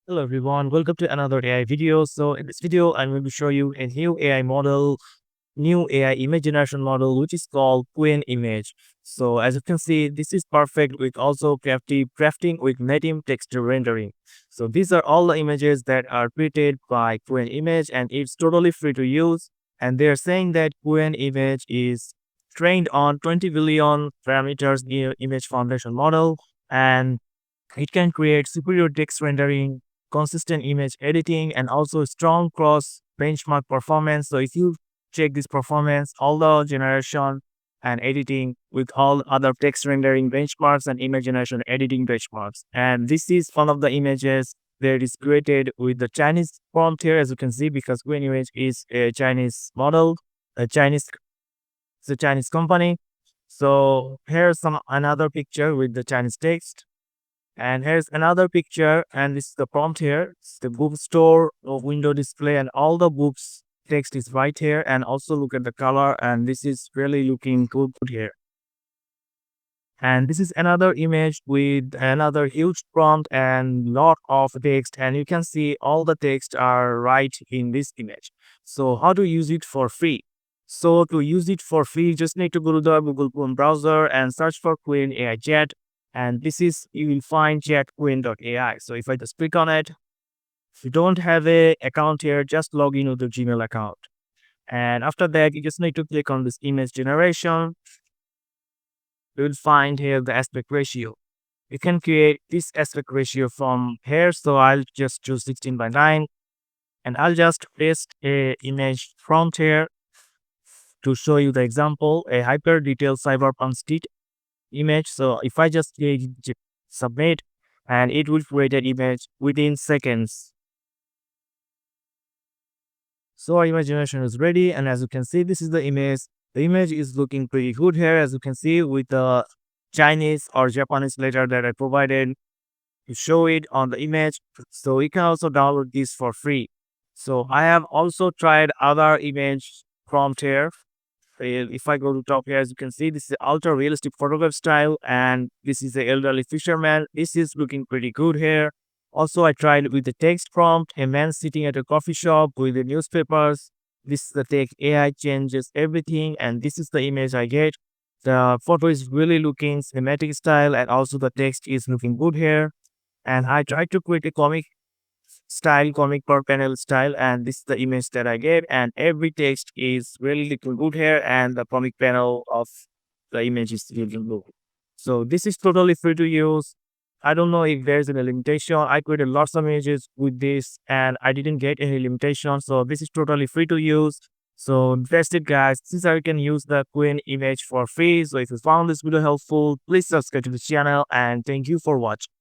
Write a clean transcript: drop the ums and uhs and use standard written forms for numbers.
Hello everyone, welcome to another AI video. So in this video, I'm going to show you a new AI model, new AI image generation model, which is called Qwen Image. So as you can see, this is perfect with also crafting with native text rendering. So these are all the images that are created by Qwen Image and it's totally free to use. And they're saying that Qwen Image is trained on 20 billion parameters image foundation model and it can create superior text rendering, consistent image editing, and also strong cross benchmark performance. So if you check this performance, all the generation and editing with all other text rendering benchmarks and image generation editing benchmarks. And this is one of the images that is created with the Chinese prompt here, as you can see, because Qwen Image is a Chinese model, a Chinese, it's a Chinese company. So here's some another picture with the Chinese text. And here's another picture, and this is the prompt here. It's the bookstore or window display, and all the books text is right here. And also look at the color, and this is really looking good here. And this is another image with another huge prompt and lot of text, and you can see all the text are right in this image. So how to use it for free? So to use it for free, you just need to go to the Google Chrome browser and search for Qwen AI Chat. And this is, you will find chatqwen.ai. So if I just click on it, if you don't have a account here, just log in with your Gmail account. And after that, you just need to click on this image generation. You will find here the aspect ratio. You can create this aspect ratio from here. So I'll just choose 16 by 9 and I'll just paste a image prompt here to show you the example, a hyper detailed cyberpunk street image. So if I just click submit, and it will create an image within seconds. So our image generation is ready, and as you can see, this is the image. The image is looking pretty good here, as you can see, with the Chinese or Japanese letter that I provided to show it on the image. So you can also download this for free. So I have also tried other image prompt here. If I go to top here, as you can see, this is ultra realistic photograph style, and this is the elderly fisherman. This is looking pretty good here. Also, I tried with the text prompt, a man sitting at a coffee shop with the newspapers. This is the text AI changes everything, and this is the image I get. The photo is really looking cinematic style, and also the text is looking good here. And I tried to create a comic per panel style, and this is the image that I gave, and every text is really looking good here, and the comic panel of the image is looking good. So this is totally free to use. I don't know if there's any limitation. I created lots of images with this and I didn't get any limitation. So this is totally free to use. So that's it guys. This is how you can use the Qwen image for free. So if you found this video helpful, please subscribe to the channel and thank you for watching.